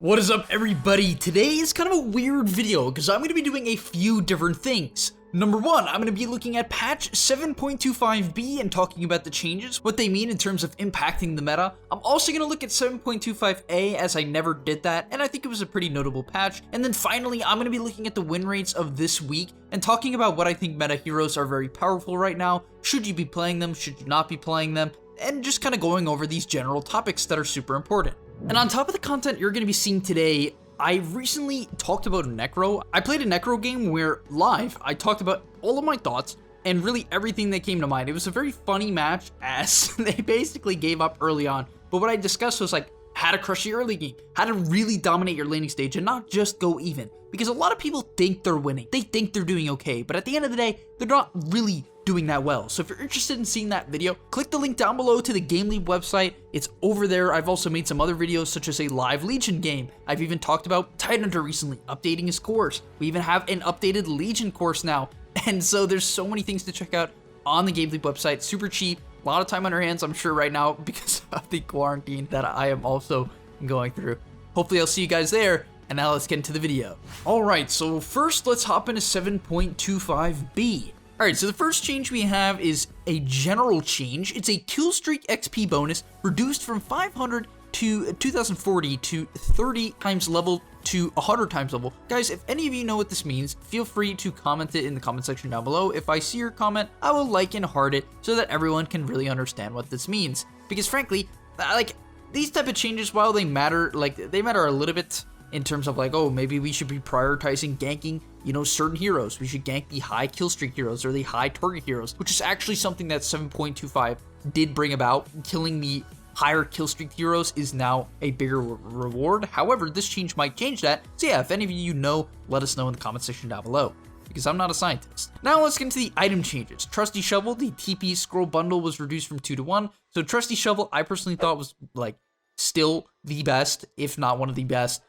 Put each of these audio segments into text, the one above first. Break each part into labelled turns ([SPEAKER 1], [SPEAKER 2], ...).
[SPEAKER 1] What is up, everybody? Today is kind of a weird video because I'm going to be doing a few different things. Number one, I'm going to be looking at patch 7.25b and talking about the changes, what they mean in terms of impacting the meta. I'm also going to look at 7.25a as I never did that, and I think it was a pretty notable patch. And then finally, I'm going to be looking at the win rates of this week and talking about what I think meta heroes are very powerful right now. Should you be playing them? Should you not be playing them? And just kind of going over these general topics that are super important. And on top of the content you're going to be seeing today, I recently talked about Necro. I played a Necro game where live I talked about all of my thoughts and really everything that came to mind. It was a very funny match as they basically gave up early on. But what I discussed was like how to crush the early game, how to really dominate your laning stage and not just go even. Because a lot of people think they're winning. They think they're doing okay. But at the end of the day, they're not really doing that well. So if you're interested in seeing that video, click the link down below to the gameleap website. It's over there. I've also made some other videos such as a live Legion game. I've even talked about Tidehunter recently updating his course. We even have an updated Legion course now. And so there's so many things to check out on the gameleap website. Super cheap. A lot of time on our hands, I'm sure, right now because of the quarantine that I am also going through. Hopefully I'll see you guys there. And now let's get into the video. Alright, so first let's hop into 7.25b. Alright, so the first change we have is a general change. It's a kill streak XP bonus reduced from 500 to 2040 to 30 times level to 100 times level. Guys, if any of you know what this means, feel free to comment it in the comment section down below. If I see your comment, I will like and heart it so that everyone can really understand what this means. Because frankly, like, these type of changes, while they matter, they matter a little bit in terms of like, oh, maybe we should be prioritizing ganking, you know, certain heroes. We should gank the high kill streak heroes or the high target heroes, which is actually something that 7.25 did bring about. Killing the higher kill streak heroes is now a bigger reward. However, this change might change that. So yeah, if any of you know, let us know in the comment section down below, because I'm not a scientist. Now let's get into the item changes. Trusty Shovel, the TP scroll bundle was reduced from 2 to 1. So Trusty Shovel, I personally thought was like still the best, if not one of the best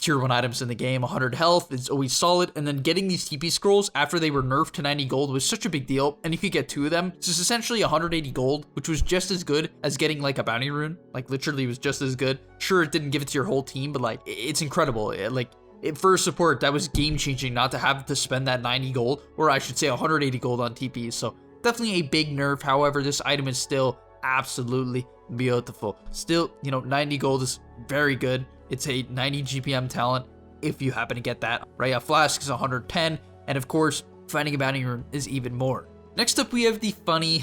[SPEAKER 1] tier 1 items in the game. 100 health is always solid, and then getting these TP scrolls after they were nerfed to 90 gold was such a big deal, and you could get 2 of them. So it's essentially 180 gold, which was just as good as getting like a bounty rune. Like literally was just as good. Sure, it didn't give it to your whole team, but like it's incredible. For support, that was game changing not to have to spend that 90 gold, or I should say 180 gold on TPs. So definitely a big nerf. However, this item is still absolutely beautiful. Still, you know, 90 gold is very good. It's a 90 GPM talent if you happen to get that. Right, a flask is 110, and of course, finding a bounty rune is even more. Next up, we have the funny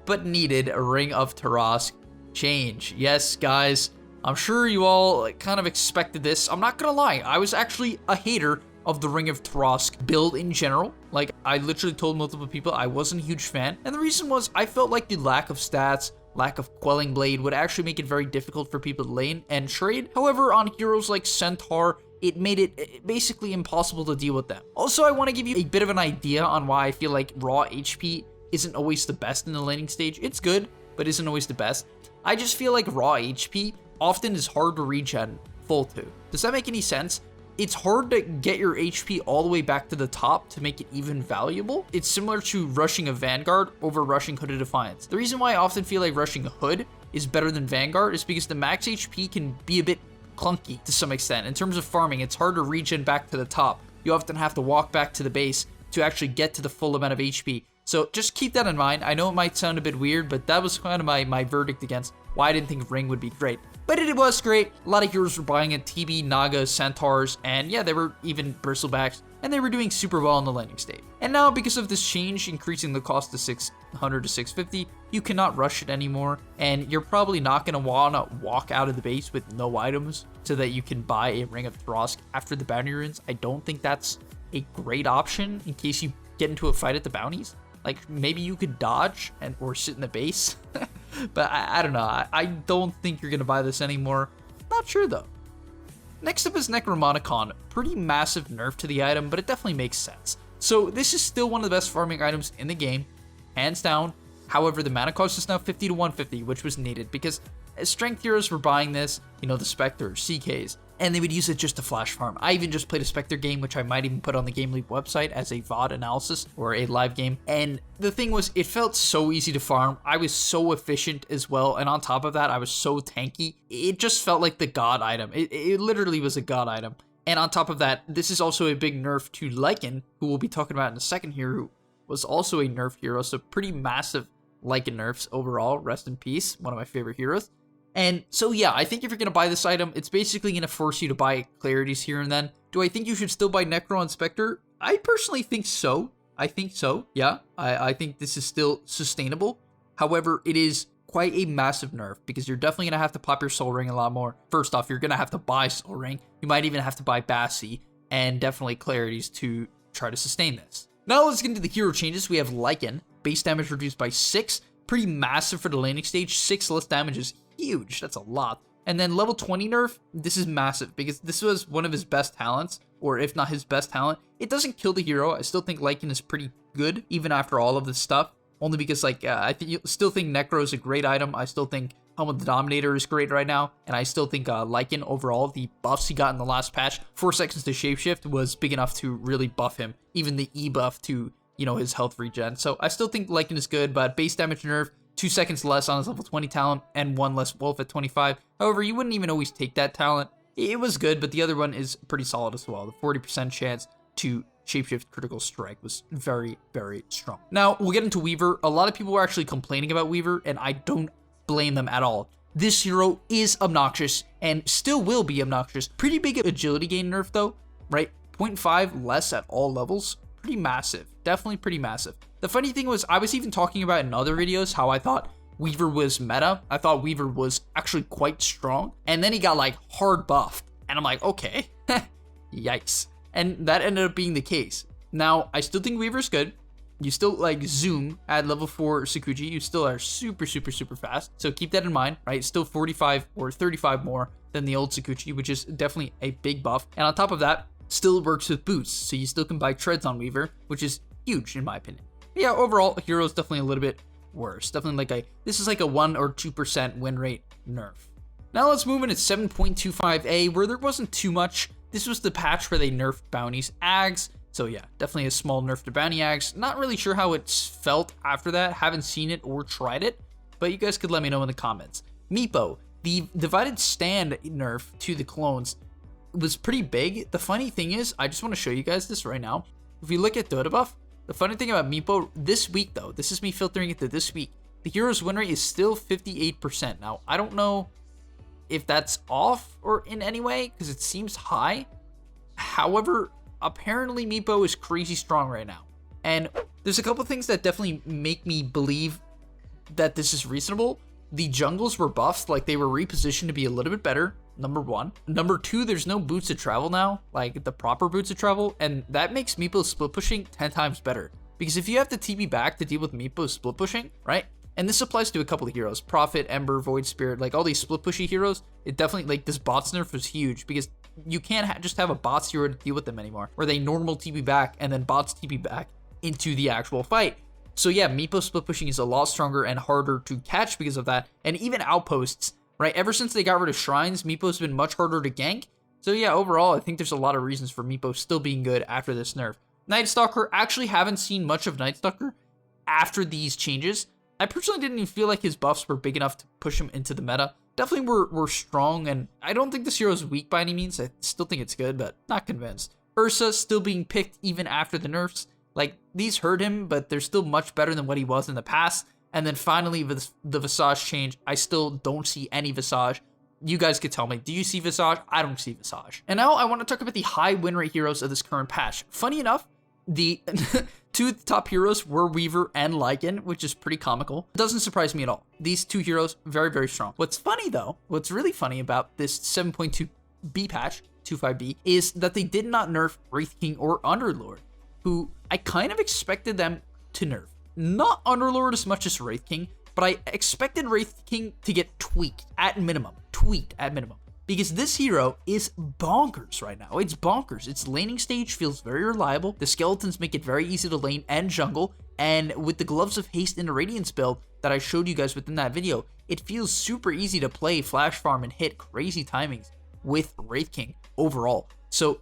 [SPEAKER 1] but needed Ring of Tarask change. Yes, guys, I'm sure you all kind of expected this. I'm not gonna lie, I was actually a hater of the Ring of Tarask build in general. Like, I literally told multiple people I wasn't a huge fan, and the reason was I felt like the lack of stats, lack of Quelling Blade would actually make it very difficult for people to lane and trade. However, on heroes like Centaur, it made it basically impossible to deal with them. Also, I want to give you a bit of an idea on why I feel like raw HP isn't always the best in the laning stage. It's good, but isn't always the best. I just feel like raw HP often is hard to regen full to. Does that make any sense? It's hard to get your HP all the way back to the top to make it even valuable. It's similar to rushing a Vanguard over rushing Hood of Defiance. The reason why I often feel like rushing a Hood is better than Vanguard is because the max HP can be a bit clunky to some extent. In terms of farming, it's hard to regen back to the top. You often have to walk back to the base to actually get to the full amount of HP. So just keep that in mind. I know it might sound a bit weird, but that was kind of my verdict against why I didn't think Ring would be great. But it was great. A lot of heroes were buying it, TB, Naga, Centaurs, and yeah, they were even Bristlebacks, and they were doing super well on the laning stage. And now, because of this change, increasing the cost to 600 to 650, you cannot rush it anymore, and you're probably not going to want to walk out of the base with no items so that you can buy a Ring of Tarask after the bounty runes. I don't think that's a great option in case you get into a fight at the bounties. Like, maybe you could dodge or sit in the base. But I don't know. I don't think you're going to buy this anymore. Not sure, though. Next up is Necromonicon. Pretty massive nerf to the item, but it definitely makes sense. So this is still one of the best farming items in the game, hands down. However, the mana cost is now 50 to 150, which was needed because as strength heroes were buying this, you know, the Spectres, CKs, and they would use it just to flash farm. I even just played a Spectre game, which I might even put on the gameleap website as a VOD analysis or a live game. And the thing was, it felt so easy to farm. I was so efficient as well. And on top of that, I was so tanky. It just felt like the god item. It literally was a god item. And on top of that, this is also a big nerf to Lycan, who we'll be talking about in a second here, who was also a nerf hero. So pretty massive Lycan nerfs overall. Rest in peace. One of my favorite heroes. And so, yeah, I think if you're going to buy this item, it's basically going to force you to buy Clarities here and then. Do I think you should still buy Necro and Spectre? I personally think so. I think so, yeah. I think this is still sustainable. However, it is quite a massive nerf because you're definitely going to have to pop your Soul Ring a lot more. First off, you're going to have to buy Soul Ring. You might even have to buy Bassi and definitely Clarities to try to sustain this. Now let's get into the hero changes. We have Lycan. Base damage reduced by 6. Pretty massive for the laning stage. 6 less damage is huge. That's a lot. And then level 20 nerf, this is massive because this was one of his best talents, or if not his best talent. It doesn't kill the hero. I still think Lycan is pretty good even after all of this stuff. Only because I still think Necro is a great item. I still think Helm of the Dominator is great right now. And I still think Lycan overall, the buffs he got in the last patch, 4 seconds to shapeshift was big enough to really buff him. Even the E buff to, his health regen. So I still think Lycan is good, but base damage nerf, 2 seconds less on his level 20 talent, and 1 less wolf at 25. However, you wouldn't even always take that talent. It was good, but the other one is pretty solid as well. The 40% chance to shapeshift critical strike was very, very strong. Now, we'll get into Weaver. A lot of people were actually complaining about Weaver, and I don't blame them at all. This hero is obnoxious, and still will be obnoxious. Pretty big agility gain nerf, though, right? 0.5 less at all levels. Pretty massive. Definitely pretty massive. The funny thing was, I was even talking about in other videos how I thought Weaver was meta. I thought Weaver was actually quite strong. And then he got like hard buffed. And I'm like, okay, yikes. And that ended up being the case. Now, I still think Weaver's good. You still like zoom at level 4 Sakuji. You still are super, super, super fast. So keep that in mind, right? Still 45 or 35 more than the old Sakuji, which is definitely a big buff. And on top of that, still works with boots. So you still can buy treads on Weaver, which is huge in my opinion. Yeah, overall, hero is definitely a little bit worse. Definitely this is like a 1 or 2% win rate nerf. Now let's move into 7.25a, where there wasn't too much. This was the patch where they nerfed bounties Ags. So yeah, definitely a small nerf to bounty Ags. Not really sure how it's felt after that. Haven't seen it or tried it, but you guys could let me know in the comments. Meepo, the divided stand nerf to the clones was pretty big. The funny thing is, I just want to show you guys this right now. If we look at Dota buff, the funny thing about Meepo this week though, this is me filtering it to this week, the hero's win rate is still 58%. Now, I don't know if that's off or in any way, because it seems high. However, apparently Meepo is crazy strong right now. And there's a couple things that definitely make me believe that this is reasonable. The jungles were buffed, like they were repositioned to be a little bit better, number 1. Number 2, there's no boots of travel now, like the proper boots of travel, and that makes Meepo's split pushing 10 times better. Because if you have to TP back to deal with Meepo's split pushing, right? And this applies to a couple of heroes, Prophet, Ember, Void Spirit, like all these split pushy heroes, it definitely, like this bots nerf was huge because you can't just have a bots hero to deal with them anymore, where they normal TP back and then bots TP back into the actual fight. So yeah, Meepo split pushing is a lot stronger and harder to catch because of that. And even outposts, right? Ever since they got rid of shrines, Meepo's been much harder to gank. So yeah, overall, I think there's a lot of reasons for Meepo still being good after this nerf. Night Stalker, actually haven't seen much of Night Stalker after these changes. I personally didn't even feel like his buffs were big enough to push him into the meta. Definitely were strong, and I don't think this hero is weak by any means. I still think it's good, but not convinced. Ursa still being picked even after the nerfs. Like, these hurt him, but they're still much better than what he was in the past. And then finally, the Visage change. I still don't see any Visage. You guys could tell me, do you see Visage? I don't see Visage. And now I want to talk about the high win rate heroes of this current patch. Funny enough, the two top heroes were Weaver and Lycan, which is pretty comical. It doesn't surprise me at all. These two heroes, very, very strong. What's funny though, what's really funny about this 7.2b patch, 25b, is that they did not nerf Wraith King or Underlord, who I kind of expected them to nerf. Not Underlord as much as Wraith King, but I expected Wraith King to get tweaked at minimum. Because this hero is bonkers right now. It's bonkers. Its laning stage feels very reliable. The skeletons make it very easy to lane and jungle. And with the Gloves of Haste and Radiance build that I showed you guys within that video, it feels super easy to play, flash farm, and hit crazy timings. with Wraith King overall. So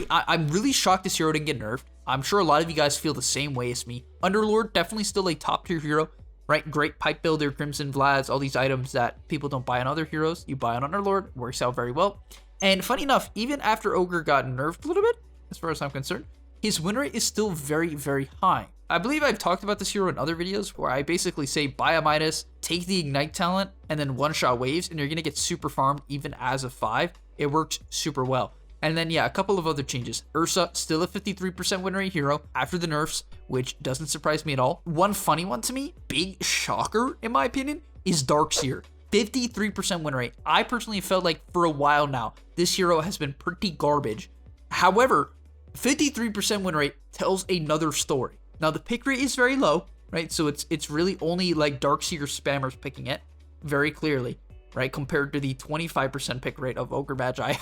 [SPEAKER 1] I'm really shocked this hero didn't get nerfed. I'm sure a lot of you guys feel the same way as me. Underlord, definitely still a top tier hero, right? Great pipe builder, Crimson Vlads, all these items that people don't buy on other heroes. You buy on Underlord, works out very well. And funny enough, even after Ogre got nerfed a little bit, as far as I'm concerned, his win rate is still very, very high. I believe I've talked about this hero in other videos where I basically say buy a Midas, take the Ignite talent, and then one-shot waves, and you're going to get super farmed even as a 5. It works super well. And then, yeah, a couple of other changes. Ursa, still a 53% win rate hero after the nerfs, which doesn't surprise me at all. One funny one to me, big shocker in my opinion, is Darkseer. 53% win rate. I personally felt like for a while now, this hero has been pretty garbage. However, 53% win rate tells another story. Now, the pick rate is very low, right? So it's really only like Darkseer spammers picking it very clearly, right? Compared to the 25% pick rate of Ogre Magi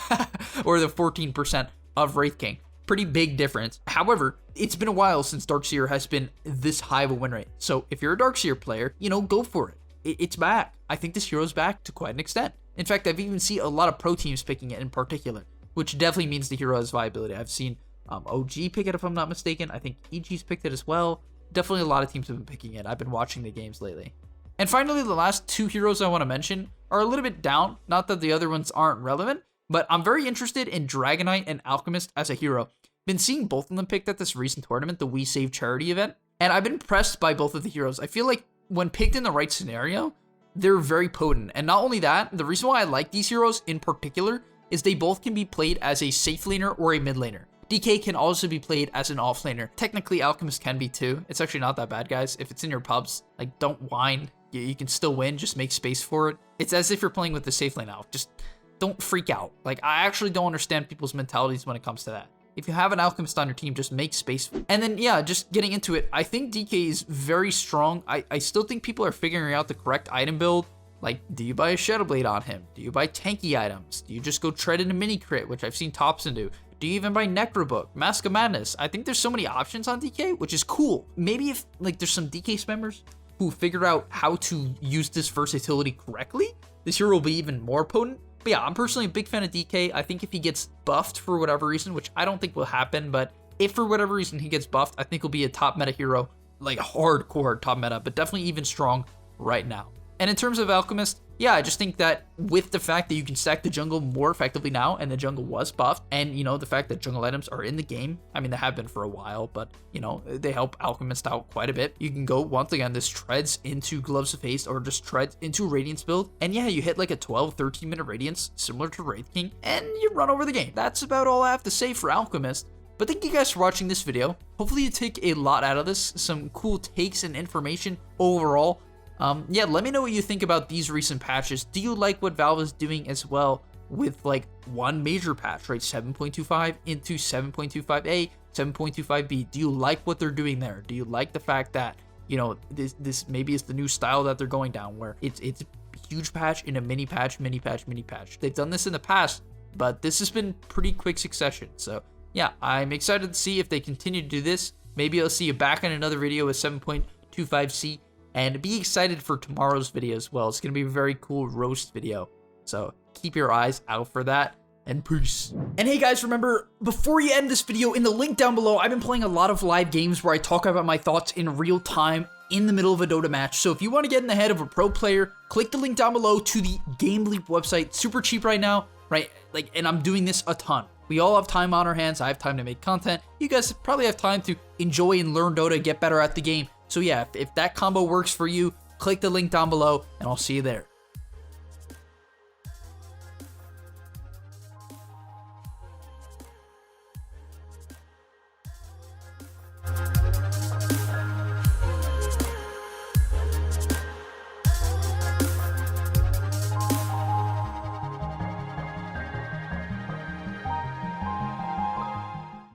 [SPEAKER 1] or the 14% of Wraith King. Pretty big difference. However, it's been a while since Darkseer has been this high of a win rate. So if you're a Darkseer player, you know, go for it. It's back. I think this hero's back to quite an extent. In fact, I've even seen a lot of pro teams picking it in particular, which definitely means the hero has viability. I've seen OG pick it if I'm not mistaken. I think EG's picked it as well. Definitely a lot of teams have been picking it. I've been watching the games lately. And finally, the last two heroes I want to mention are a little bit down. Not that the other ones aren't relevant, but I'm very interested in Dragonite and Alchemist as a hero. Been seeing both of them picked at this recent tournament, the We Save charity event, and I've been impressed by both of the heroes. I feel like when picked in the right scenario, they're very potent. And not only that, the reason why I like these heroes in particular is they both can be played as a safe laner or a mid laner. DK can also be played as an off laner. Technically, Alchemist can be too. It's actually not that bad, guys. If it's in your pubs, like, don't whine. You can still win, just make space for it. It's as if you're playing with the safe lane out. Just don't freak out. Like, I actually don't understand people's mentalities when it comes to that. If you have an Alchemist on your team, just make space. And then, yeah, just getting into it, I think DK is very strong. I still think people are figuring out the correct item build. Like, do you buy a Shadow Blade on him? Do you buy tanky items? Do you just go tread in a mini crit, which I've seen Thompson do? Do you even buy Necrobook, Mask of Madness? I think there's so many options on DK, which is cool. Maybe if, like, there's some DK spammers who figure out how to use this versatility correctly, this hero will be even more potent. But yeah, I'm personally a big fan of DK. I think if he gets buffed for whatever reason, which I don't think will happen, but if for whatever reason he gets buffed, I think he'll be a top meta hero, like hardcore top meta, but definitely even strong right now. And in terms of Alchemist, yeah, I just think that with the fact that you can stack the jungle more effectively now, and the jungle was buffed, and, you know, the fact that jungle items are in the game, I mean, they have been for a while, but, you know, they help Alchemist out quite a bit. You can go, once again, this treads into Gloves of Haste, or just treads into Radiance build, and yeah, you hit like a 12-13 minute Radiance, similar to Wraith King, and you run over the game. That's about all I have to say for Alchemist. But thank you guys for watching this video. Hopefully you take a lot out of this, some cool takes and information overall. Yeah, let me know what you think about these recent patches. Do you like what Valve is doing as well with like one major patch, right? 7.25 into 7.25a, 7.25b. Do you like what they're doing there? Do you like the fact that, you know, this maybe is the new style that they're going down, where it's a huge patch in a mini patch, mini patch, mini patch. They've done this in the past, but this has been pretty quick succession. So yeah, I'm excited to see if they continue to do this. Maybe I'll see you back in another video with 7.25c. And be excited for tomorrow's video as well. It's going to be a very cool roast video. So keep your eyes out for that. And peace. And hey guys, remember, before you end this video, in the link down below, I've been playing a lot of live games where I talk about my thoughts in real time in the middle of a Dota match. So if you want to get in the head of a pro player, click the link down below to the gameleap website. Super cheap right now, right? Like, and I'm doing this a ton. We all have time on our hands. I have time to make content. You guys probably have time to enjoy and learn Dota, get better at the game. So yeah, if that combo works for you, click the link down below, and I'll see you there.